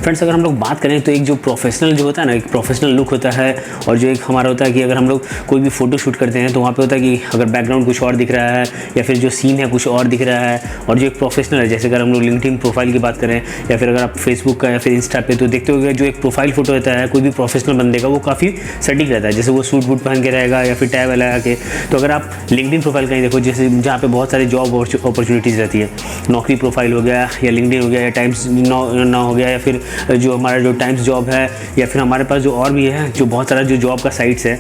Friends अगर हम लोग बात करें तो एक जो प्रोफेशनल जो होता है ना, एक प्रोफेशनल लुक होता है और जो एक हमारा होता है कि अगर हम लोग कोई भी फ़ोटो शूट करते हैं तो वहाँ पे होता है कि अगर बैकग्राउंड कुछ और दिख रहा है या फिर जो सीन है कुछ और दिख रहा है, और जो एक प्रोफेशनल है, जैसे अगर हम लोग लिंक्डइन प्रोफाइल की बात करें या फिर अगर आप फेसबुक का या फिर इंस्टा पे, तो देखते हो जो एक प्रोफाइल फ़ोटो होता है कोई भी प्रोफेशनल बंदे का, वो काफ़ी सटीक रहता है। जैसे वो सूट बूट पहन के रहेगा या फिर टैग लगा के। तो अगर आप लिंक्डइन प्रोफाइल कहीं देखो, जैसे जहाँ पे बहुत सारे जॉब अपॉर्चुनिटीज़ रहती है, नौकरी प्रोफाइल हो गया या लिंक्डइन हो गया या टाइम्स ना हो गया या फिर जो हमारा जो टाइम्स जॉब है या फिर हमारे पास जो और भी है जो बहुत सारा जो जॉब का साइट्स है,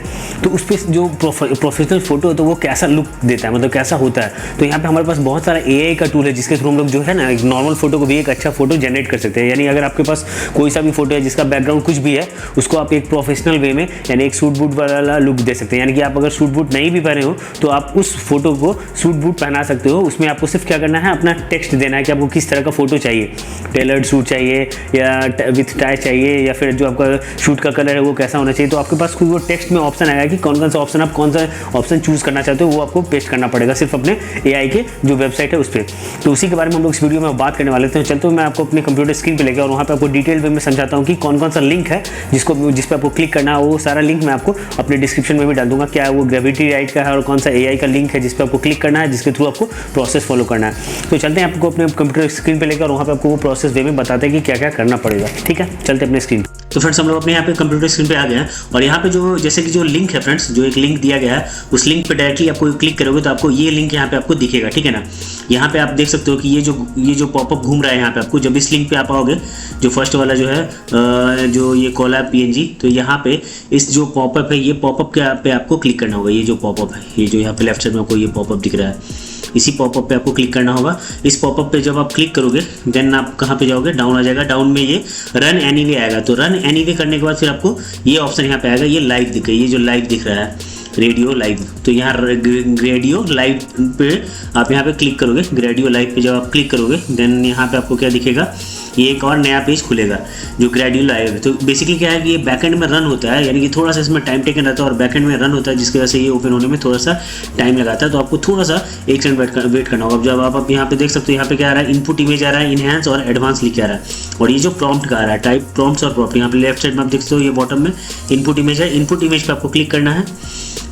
तो उस पर जो प्रोफेशनल फ़ोटो है तो वो कैसा लुक देता है, मतलब कैसा होता है। तो यहाँ पे हमारे पास बहुत सारा एआई का टूल है जिसके थ्रू हम लोग जो है ना एक नॉर्मल फोटो को भी एक अच्छा फोटो जनरेट कर सकते हैं। यानी अगर आपके पास कोई सा भी फोटो है जिसका बैकग्राउंड कुछ भी है, उसको आप एक प्रोफेशनल वे में यानी एक सूट बूट वाला लुक दे सकते हैं। यानी कि आप अगर सूट बूट नहीं भी पहने हो तो आप उस फोटो को सूट बूट पहना सकते हो। उसमें आपको सिर्फ क्या करना है, अपना टेक्स्ट देना है कि आपको किस तरह का फोटो चाहिए, टेलर्ड सूट चाहिए या विथ टाई चाहिए या फिर जो आपका शूट का कलर है वो कैसा होना चाहिए। तो आपके पास कोई वो टेक्स्ट में ऑप्शन आएगा कि कौन कौन सा ऑप्शन, आप कौन सा ऑप्शन चूज करना चाहते हो, वो आपको पेस्ट करना पड़ेगा सिर्फ अपने एआई के जो वेबसाइट है उस पर। तो उसी के बारे में हम लोग इस वीडियो में बात करने वाले थे। चलते मैं आपको अपने कंप्यूटर स्क्रीन पे लेकर और वहाँ पे आपको डिटेल वे में समझाता हूँ कि कौन कौन सा लिंक है जिस पे आपको क्लिक करना है। वो सारा लिंक मैं आपको अपने डिस्क्रिप्शन में भी डाल दूंगा, क्या वो ग्रेविटी राइट का है और कौन सा एआई का लिंक है जिस पे आपको क्लिक करना है, जिसके थ्रू आपको प्रोसेस फॉलो करना है। तो चलते हैं आपको अपने कंप्यूटर स्क्रीन पे लेकर और वहाँ पे आपको वो प्रोसेस वे में बताते हैं कि क्या क्या करना पड़ेगा। ठीक है, चलते अपने स्क्रीन। तो फ्रेंड्स हम लोग अपने यहाँ पे कंप्यूटर स्क्रीन पे आ गए हैं और यहाँ पे जो जैसे कि जो लिंक है फ्रेंड्स, जो एक लिंक दिया गया है उस लिंक पे डायरेक्टली आपको क्लिक करोगे तो आपको ये लिंक यहाँ पे आपको दिखेगा। ठीक है ना, यहाँ पे आप देख सकते हो कि ये जो पॉपअप घूम रहा है यहाँ पे आपको, जब इस लिंक पे आप आओगे, जो फर्स्ट वाला जो है जो ये कोलैब पीएनजी, तो यहाँ पे इस जो पॉपअप है, ये पॉपअप पे आपको क्लिक करना होगा। ये जो पॉपअप है, ये जो यहाँ पे लेफ्ट साइड में आपको ये पॉपअप दिख रहा है, इसी पॉपअप पे आपको क्लिक करना होगा। इस पॉपअप पे जब आप क्लिक करोगे देन आप कहाँ पे जाओगे, डाउन आ जाएगा। डाउन में ये रन एनीवे आएगा। तो रन एनीवे करने के बाद फिर आपको ये ऑप्शन यहाँ पे आएगा, ये लाइव दिख रहा है, ये जो लाइव दिख रहा है रेडियो लाइव। तो यहाँ रेडियो लाइव पे आप यहाँ पे क्लिक करोगे। रेडियो लाइव पे जब आप क्लिक करोगे देन यहाँ पे आपको क्या दिखेगा, ये एक और नया पेज खुलेगा जो ग्रेडियो लाइव है। तो बेसिकली क्या है कि ये बैकएंड में रन होता है, यानी कि थोड़ा सा इसमें टाइम टेकन रहता है और बैकएंड में रन होता है, जिसकी वजह से ये ओपन होने में थोड़ा सा टाइम लगाता है। तो आपको थोड़ा सा एक सेकंड वेट करना होगा। जब आप यहाँ पे देख सकते हो, यहाँ पे क्या आ रहा है, इनपुट इमेज आ रहा है, इनहैंस और एडवांस लिख के आ रहा है। और ये जो प्रॉम्प्ट का आ रहा है, टाइप प्रॉम्प्ट्स और प्रॉम्प्ट, यहाँ पे लेफ्ट साइड में आप देख सकते हो ये बॉटम में इनपुट इमेज है। इनपुट इमेज पे आपको क्लिक करना है।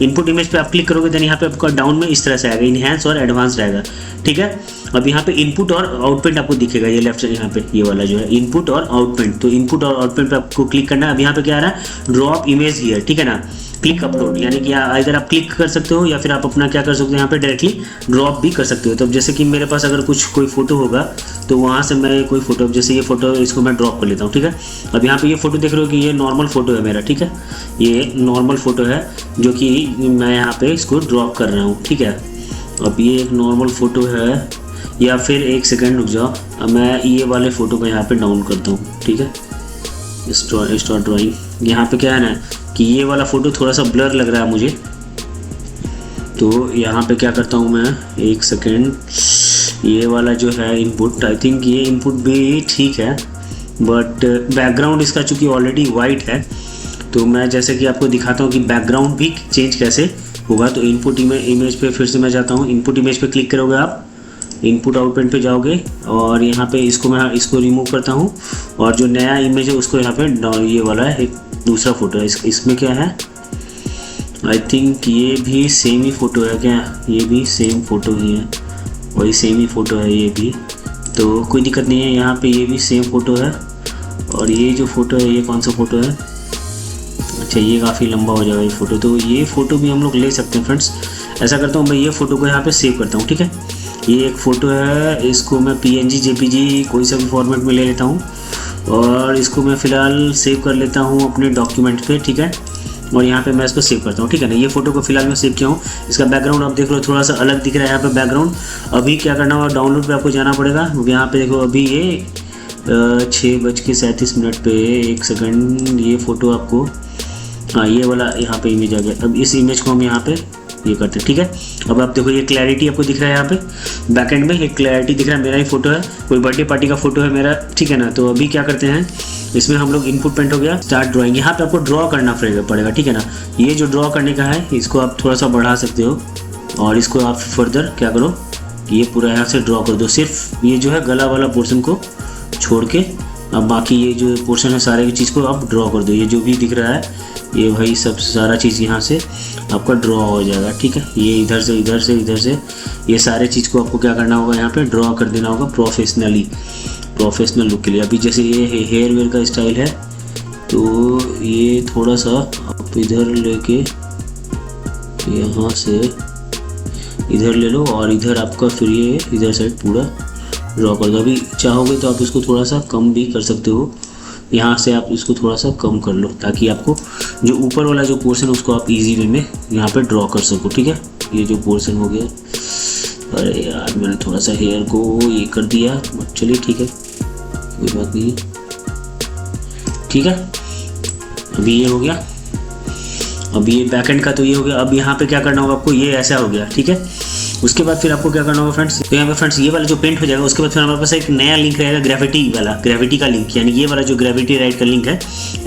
इनपुट इमेज पे आप क्लिक करोगे देन यहाँ पे आपका डाउन में इस तरह से आएगा, इनहैंस और एडवांस रहेगा। ठीक है, अब यहाँ पे इनपुट और आउटपुट आपको दिखेगा, ये लेफ्ट साइड यहाँ पे ये वाला जो है इनपुट और आउटपुट। तो इनपुट और आउटपुट पे आपको क्लिक करना है। अब यहाँ पे क्या आ रहा है, ड्रॉप इमेज हियर। ठीक है ना, क्लिक अपलोड, यानी कि इधर आप क्लिक कर सकते हो या फिर आप अपना क्या कर सकते हो, यहाँ पे डायरेक्टली ड्रॉप भी कर सकते हो। तो जैसे कि मेरे पास अगर कोई फोटो होगा तो वहाँ से मैं कोई फोटो, जैसे ये फोटो, इसको मैं ड्रॉप कर लेता हूँ। ठीक है, अब यहाँ पे ये फोटो देख रहे हो कि ये नॉर्मल फोटो है मेरा। ठीक है, ये नॉर्मल फोटो है जो कि मैं यहाँ पे इसको ड्रॉप कर रहा हूँ। ठीक है, अब ये एक नॉर्मल फोटो है, या फिर एक सेकेंड रुक जाओ, अब मैं ये वाले फ़ोटो को यहाँ पे डाउन करता हूँ। ठीक है, स्टार्ट ड्राइंग। यहाँ पे क्या है ना कि ये वाला फ़ोटो थोड़ा सा ब्लर लग रहा है मुझे, तो यहाँ पे क्या करता हूँ मैं, एक सेकेंड, ये वाला जो है इनपुट, आई थिंक ये इनपुट भी ठीक है, बट बैकग्राउंड इसका चूँकि ऑलरेडी वाइट है, तो मैं जैसे कि आपको दिखाता हूँ कि बैकग्राउंड भी चेंज कैसे होगा। तो इनपुट इमेज पे फिर से मैं जाता हूँ। इनपुट इमेज पे क्लिक करोगे आप, इनपुट आउटपुट पे जाओगे और यहाँ पे मैं इसको रिमूव करता हूँ और जो नया इमेज है उसको यहाँ पे, ये वाला है एक दूसरा फोटो है, इसमें क्या है, आई थिंक ये भी सेम ही फ़ोटो है क्या, ये भी सेम फ़ोटो ही है, वही सेम ही फ़ोटो है ये भी, तो कोई दिक्कत नहीं है। यहाँ पे ये भी सेम फ़ोटो है और ये जो फ़ोटो है ये कौन सा फ़ोटो है, अच्छा ये काफ़ी लंबा हो जाएगा ये फ़ोटो, तो ये फ़ोटो भी हम लोग ले सकते हैं फ्रेंड्स। ऐसा करता हूँ मैं, ये फ़ोटो को यहाँ पे सेव करता हूँ। ठीक है, ये एक फ़ोटो है, इसको मैं PNG JPG कोई सा भी फॉर्मेट में ले लेता हूँ और इसको मैं फ़िलहाल सेव कर लेता हूँ अपने डॉक्यूमेंट पे। ठीक है, और यहाँ पे मैं इसको सेव करता हूँ। ठीक है ना, ये फ़ोटो को फिलहाल मैं सेव किया हूँ। इसका बैकग्राउंड आप देख रहे हो थोड़ा सा अलग दिख रहा है यहाँ पे बैकग्राउंड। अभी क्या करना होगा, डाउनलोड पे आपको जाना पड़ेगा। यहाँ पे देखो अभी ये 6:37 पे, एक सेकंड, ये फ़ोटो आपको, हाँ ये वाला यहाँ पे इमेज आ गया। अब इस इमेज को हम यहाँ पे ये करते हैं। ठीक है, अब आप देखो ये क्लैरिटी आपको दिख रहा है यहाँ पे बैकएंड में, एक क्लैरिटी दिख रहा है, मेरा ही फोटो है, कोई बर्थडे पार्टी का फोटो है मेरा। ठीक है ना, तो अभी क्या करते हैं, इसमें हम लोग इनपुट पेंट हो गया, स्टार्ट ड्राइंग, यहाँ पे आपको ड्रॉ करना पड़ेगा। ठीक है ना, ये जो ड्रॉ करने का है इसको आप थोड़ा सा बढ़ा सकते हो और इसको आप फर्दर क्या करो, ये पूरा यहाँ से ड्रॉ कर दो। सिर्फ ये जो है गला वाला पोर्शन को छोड़ के अब बाकी ये जो पोर्शन है सारे चीज़ को आप ड्रॉ कर दो। ये जो भी दिख रहा है ये भाई सब सारा चीज़ यहाँ से आपका ड्रॉ हो जाएगा, ठीक है। ये इधर से इधर से इधर से ये सारे चीज़ को आपको क्या करना होगा, यहाँ पे ड्रॉ कर देना होगा प्रोफेशनल लुक के लिए। अभी जैसे ये हेयर वेयर का स्टाइल है तो ये थोड़ा सा आप इधर लेके यहाँ से इधर ले लो और इधर आपका फिर ये इधर साइड पूरा ड्रॉ कर दो। अभी चाहोगे तो आप इसको थोड़ा सा कम भी कर सकते हो, यहाँ से आप इसको थोड़ा सा कम कर लो ताकि आपको जो ऊपर वाला जो पोर्शन है उसको आप इजी वे में यहाँ पे ड्रॉ कर सको, ठीक है। ये जो पोर्शन हो गया, अरे यार मैंने थोड़ा सा हेयर को ये कर दिया, चलिए ठीक है कोई बात नहीं, ठीक है। अभी ये हो गया, अभी ये बैक एंड का तो ये हो गया। अब यहाँ पे क्या करना होगा आपको, ये ऐसा हो गया, ठीक है। उसके बाद फिर आपको क्या करना होगा फ्रेंड्स, तो यहाँ पे फ्रेंड्स ये वाला जो पेंट हो जाएगा उसके बाद फिर हमारे पास एक नया लिंक रहेगा ग्रेविटी का लिंक, यानी ये वाला जो ग्रेविटी राइट का लिंक है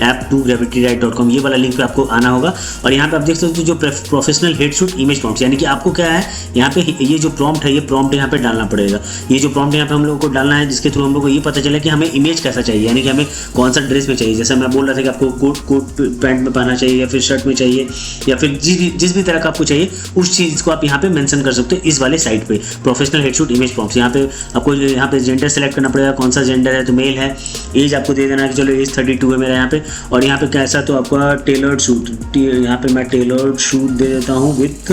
app2gravityride.com, ये वाला लिंक पे आपको आना होगा। और यहाँ पे आप देख सकते हो जो प्रोफेशनल हेडशूट इमेज प्रॉम्प्ट, यानी कि आपको क्या है यहाँ पे ये जो प्रॉम्प्ट है ये प्रॉम्प्ट यहाँ पे डालना पड़ेगा। ये जो प्रॉम्प्ट यहाँ पे हम लोगों को डालना है जिसके थ्रू हम लोग को ये पता चले कि हमें इमेज कैसा चाहिए, यानी कि हमें कौन सा ड्रेस में चाहिए। जैसे मैं बोल रहा था कि आपको कोट पैंट में पहनना चाहिए या फिर शर्ट में चाहिए या फिर जिस भी तरह का आपको चाहिए उस चीज़ को आप यहाँ पे मेंशन कर सकते हो इस वाले साइट पे, प्रोफेशनल हेडशूट इमेज प्रॉम्प्ट्स। यहाँ पे आपको यहाँ पे जेंडर सेलेक्ट करना पड़ेगा, कौन सा जेंडर है तो मेल है, एज आपको दे देना है कि चलो एज 32 है मेरा यहाँ पे। और यहाँ पे कैसा तो आपका टेलर्ड सूट, यहाँ पे मैं टेलर्ड सूट दे देता हूँ विथ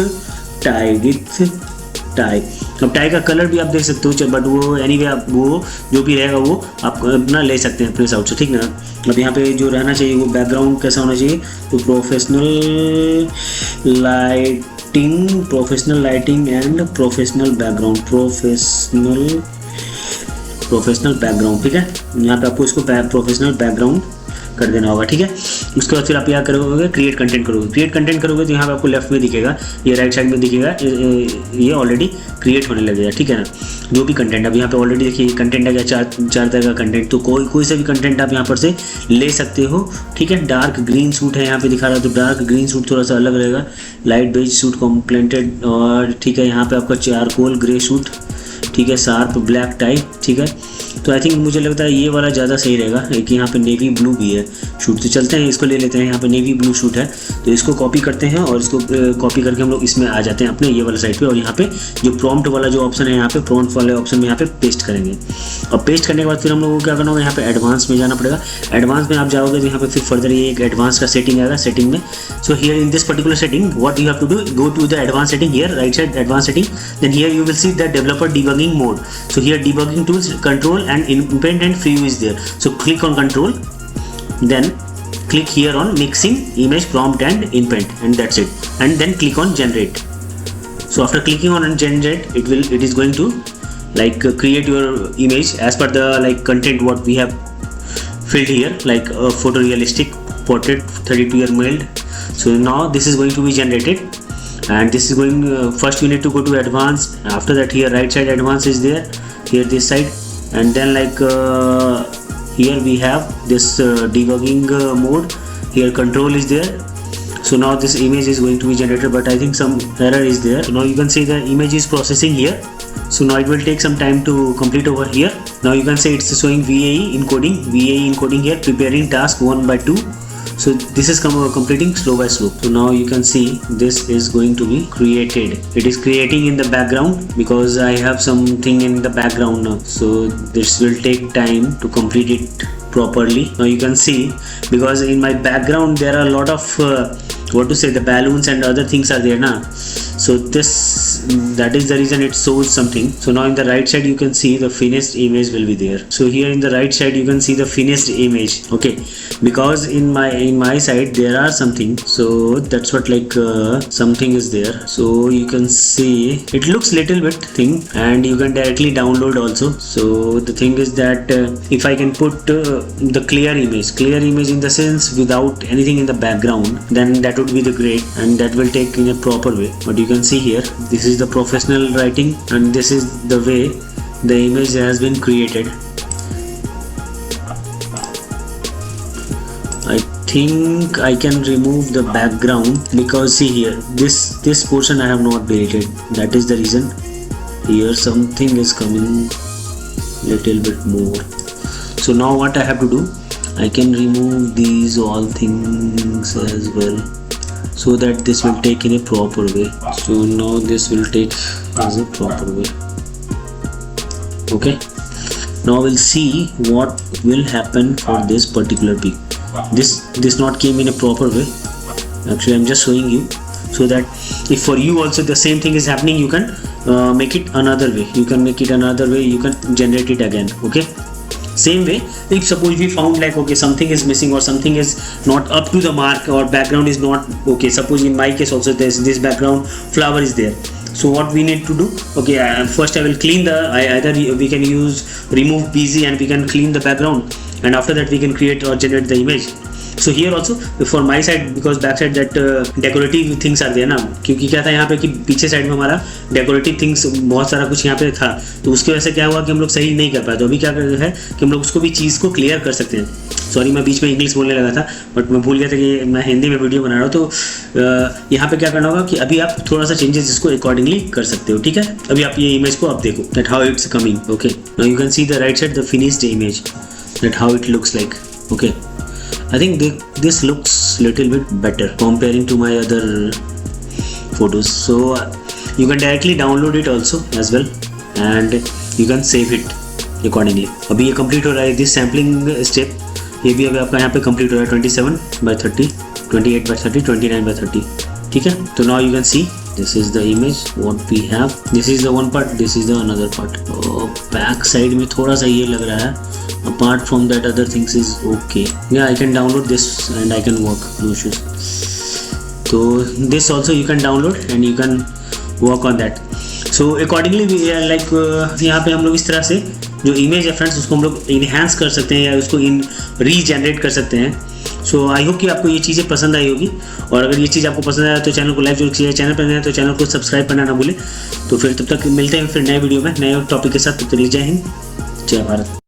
टाई। अब टाई का कलर भी आप देख सकते हो, बट वो एनीवे आप वो जो भी रहेगा वो आप अपना ले सकते हैं अपने साउट से, ठीक ना। अब यहाँ पे जो रहना चाहिए वो बैकग्राउंड कैसा होना चाहिए, तो professional lighting and professional background, ठीक है। यहाँ पे आपको इसको प्रोफेशनल बैकग्राउंड कर देना होगा, ठीक है। उसके बाद फिर आप क्या करोगे, क्रिएट कंटेंट करोगे तो यहाँ पे आपको लेफ्ट में दिखेगा, ये राइट साइड में दिखेगा, ये ऑलरेडी क्रिएट होने लगेगा, ठीक है ना। जो भी कंटेंट अब यहाँ पे ऑलरेडी देखिए कंटेंट आ गया, चार तरह का कंटेंट, तो कोई सा भी कंटेंट आप यहाँ पर से ले सकते हो, ठीक है। डार्क ग्रीन सूट है यहाँ पे दिखा रहा है, तो डार्क ग्रीन सूट थोड़ा सा अलग रहेगा, लाइट बेज सूट कॉम्प्लेंटेड, और ठीक है यहाँ पे आपका चारकोल ग्रे सूट, ठीक है, शार्प ब्लैक टाई, ठीक है। तो आई थिंक मुझे लगता है ये वाला ज़्यादा सही रहेगा, एक यहाँ पे नेवी ब्लू भी है शूट, तो चलते हैं इसको ले लेते हैं। यहाँ पे नेवी ब्लू शूट है तो इसको कॉपी करते हैं और इसको कॉपी करके हम लोग इसमें आ जाते हैं अपने ये वाला साइड पे, और यहाँ पे जो प्रॉम्प्ट वाला जो ऑप्शन है यहाँ पे प्रॉम्प्ट वाले ऑप्शन में यहाँ पे पेस्ट करेंगे। और पेस्ट करने के बाद फिर हम लोगों को क्या करना होगा, यहाँ पे एडवांस में जाना पड़ेगा। एडवांस में आप जाओगे तो यहाँ पे फिर फर्दर ये एक एडवांस का सेटिंग आएगा, सेटिंग में। So here in this particular setting what you have to do, go to the advance setting, here right side advance setting, then here you will see the developer debugging mode. So here debugging tools, control and input and preview is there. So click on control, then click here on mixing image prompt and input, and that's it. And then click on generate. So after clicking on generate, it is going to like create your image as per the like content what we have filled here, like a photorealistic portrait 32-year male. So now this is going to be generated. And this is going first you need to go to advanced, after that here right side advanced is there, here this side, and then like here we have this debugging mode, here control is there. So now this image is going to be generated, but I think some error is there. So now you can see the image is processing here, so now it will take some time to complete over here. Now you can say it's showing VAE encoding here, preparing task 1 by 2. So this is completing slow by slow. So now you can see this is going to be created. It is creating in the background because I have something in the background now. So this will take time to complete it properly. Now you can see because in my background there are a lot of the balloons and other things are there now. So that is the reason it shows something. So now in the right side you can see the finished image will be there. So here in the right side you can see the finished image, okay, because in my side there are something, so that's what like something is there. So you can see it looks little bit thing, and you can directly download also. So the thing is that if I can put the clear image in the sense without anything in the background, then that would be the great, and that will take in a proper way. But you can see here this is the professional writing, and this is the way the image has been created. I think I can remove the background because see here this portion I have not deleted, that is the reason here something is coming little bit more. So now what I have to do, I can remove these all things as well, so that this will take in a proper way. So now this will take as a proper way. Okay, now we'll see what will happen for this particular peak. This not came in a proper way. Actually I'm just showing you, so that if for you also the same thing is happening, you can make it another way. You can make it another way, you can generate it again. Okay, same way, if suppose we found like okay, something is missing or something is not up to the mark or background is not okay. Suppose in my case also there's this background flower is there. So what we need to do, okay, first I will clean the, either we can use remove BZ and we can clean the background, and after that we can create or generate the image. So here also for my side, because back side that decorative things are there ना, क्योंकि क्या था यहाँ पे कि पीछे side में हमारा decorative things बहुत सारा कुछ यहाँ पे था, तो उसकी वजह से क्या हुआ कि हम लोग सही नहीं कर पाए. तो अभी क्या कर रहे हैं कि हम लोग उसको भी चीज़ को क्लियर कर सकते हैं. सॉरी मैं बीच में इंग्लिश बोलने लगा था, बट मैं भूल गया था कि मैं हिंदी में वीडियो बना रहा हूँ. तो यहाँ पे क्या करना होगा कि अभी आप थोड़ा सा चेंजेस इसको अकॉर्डिंगली कर सकते हो. ठीक है, अभी आप ये इमेज को आप देखो that how it's coming. Okay, now you can see the right side the finished image, that how it looks like. Okay, I think this looks little bit better comparing to my other photos. So you can directly download it also as well, and you can save it accordingly. अभी ये complete हो रहा है, this sampling step ये भी अभी आपका यहाँ पे complete हो रहा है. 27/30, 28/30, 29/30. ठीक है, तो now you can see this is the image what we have. This is the one part, this is the another part. Back side में थोड़ा सा ये लग रहा है. Apart from that other things is okay. Yeah, I can download this and I can work, no issues. So this also you can download and you can work on that. So accordingly we are like यहाँ पे हम लोग इस तरह से जो image है friends उसको हम लोग इनहेंस कर सकते हैं या उसको रीजनरेट कर सकते हैं. सो आई होप कि आपको ये चीज़ें पसंद आई होगी, और अगर ये चीज़ आपको पसंद आया तो चैनल को लाइक जरूर कीजिए. चैनल पर नए हैं तो चैनल को सब्सक्राइब करना ना भूलें. तो फिर तब तक मिलते हैं फिर नए वीडियो में नए टॉपिक के साथ. तब तक जय हिंद, जय भारत.